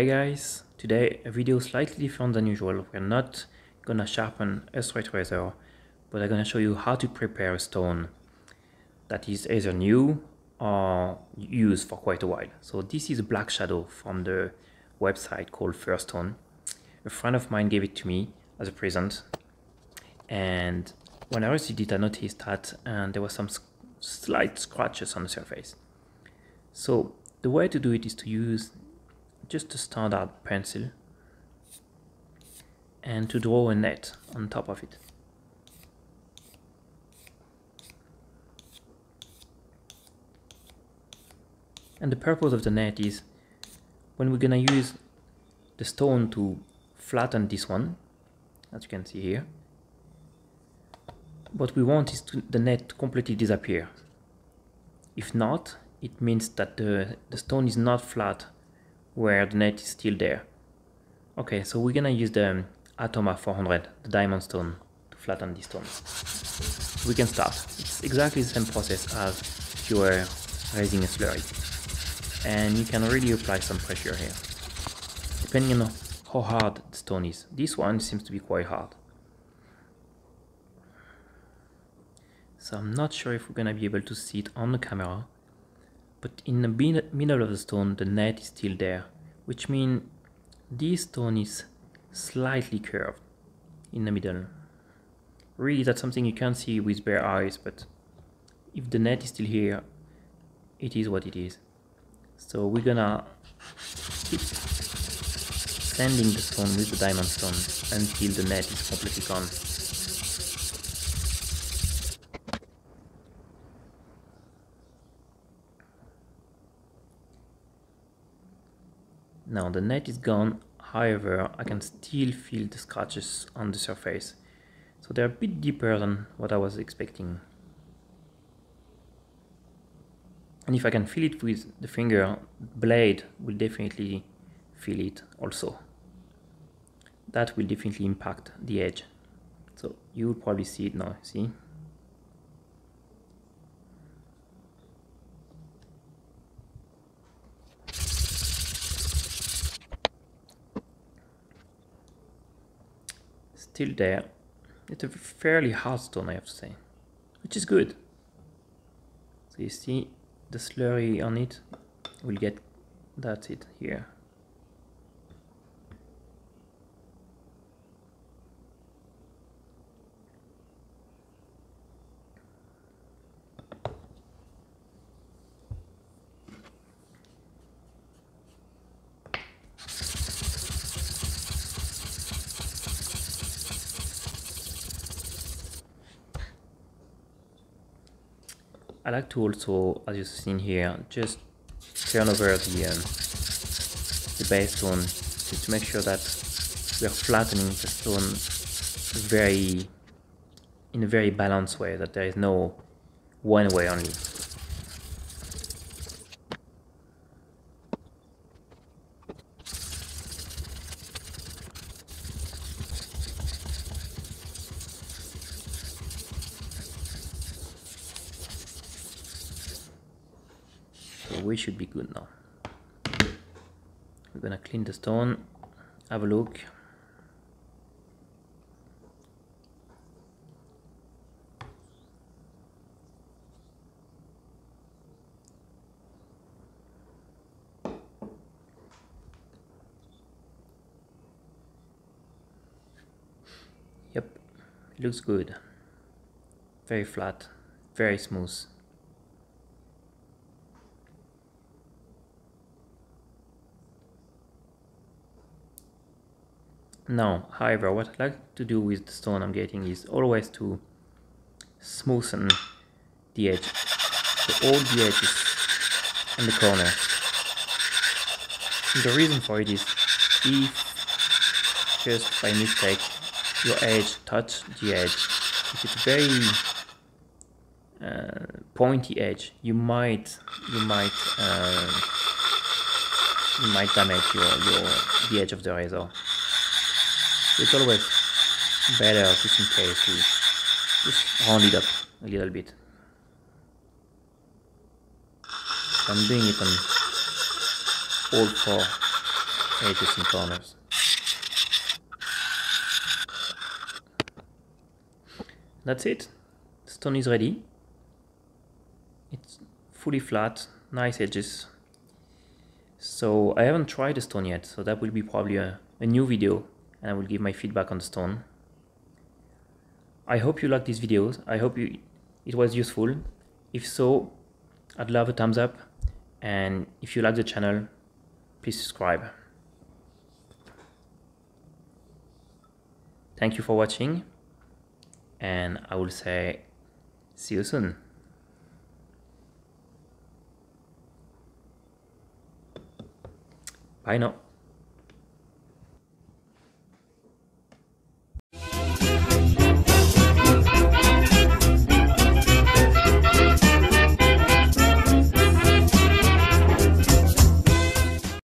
Hey guys, today a video slightly different than usual. We're not gonna sharpen a straight razor, but I'm gonna show you how to prepare a stone that is either new or used for quite a while. So this is a black shadow from the website called First Stone. A friend of mine gave it to me as a present, and when I received it I noticed that there were some slight scratches on the surface. So the way to do it is to use just a standard pencil and to draw a net on top of it. And the purpose of the net is when we're gonna use the stone to flatten this one, as you can see here, what we want is the net to completely disappear. If not, it means that the stone is not flat where the net is still there. Okay, so we're gonna use the Atoma 400, the diamond stone, to flatten this stone. We can start. It's exactly the same process as if you were raising a slurry. And you can really apply some pressure here, depending on how hard the stone is. This one seems to be quite hard. So I'm not sure if we're gonna be able to see it on the camera, but in the middle of the stone the net is still there, which means this stone is slightly curved in the middle. Really, that's something you can't see with bare eyes, but if the net is still here, it is what it is. So we're gonna keep sanding the stone with the diamond stone until the net is completely gone. Now the net is gone, however I can still feel the scratches on the surface, so they're a bit deeper than what I was expecting. And if I can feel it with the finger, blade will definitely feel it also. That will definitely impact the edge. So you'll probably see it now, see? Still there. It's a fairly hard stone, I have to say, which is good. So you see the slurry on it, we'll get, that's it here. I like to also, as you've seen here, just turn over the base stone just to make sure that we are flattening the stone in a very balanced way, that there is no one way only. We should be good now. We're gonna clean the stone, have a look. Yep, it looks good. Very flat, very smooth. Now, however, what I like to do with the stone I'm getting is always to smoothen the edge. So all the edges and the corner. And the reason for it is if just by mistake your edge touch the edge, if it's a very pointy edge, you might damage the edge of the razor. It's always better, just in case, to just round it up a little bit. I'm doing it on all four edges and corners. That's it. The stone is ready. It's fully flat, nice edges. So I haven't tried the stone yet, so that will be probably a new video, and I will give my feedback on the stone. I hope you like these videos. I hope it was useful. If so, I'd love a thumbs up, and if you like the channel, please subscribe. Thank you for watching, and I will say see you soon. Bye now.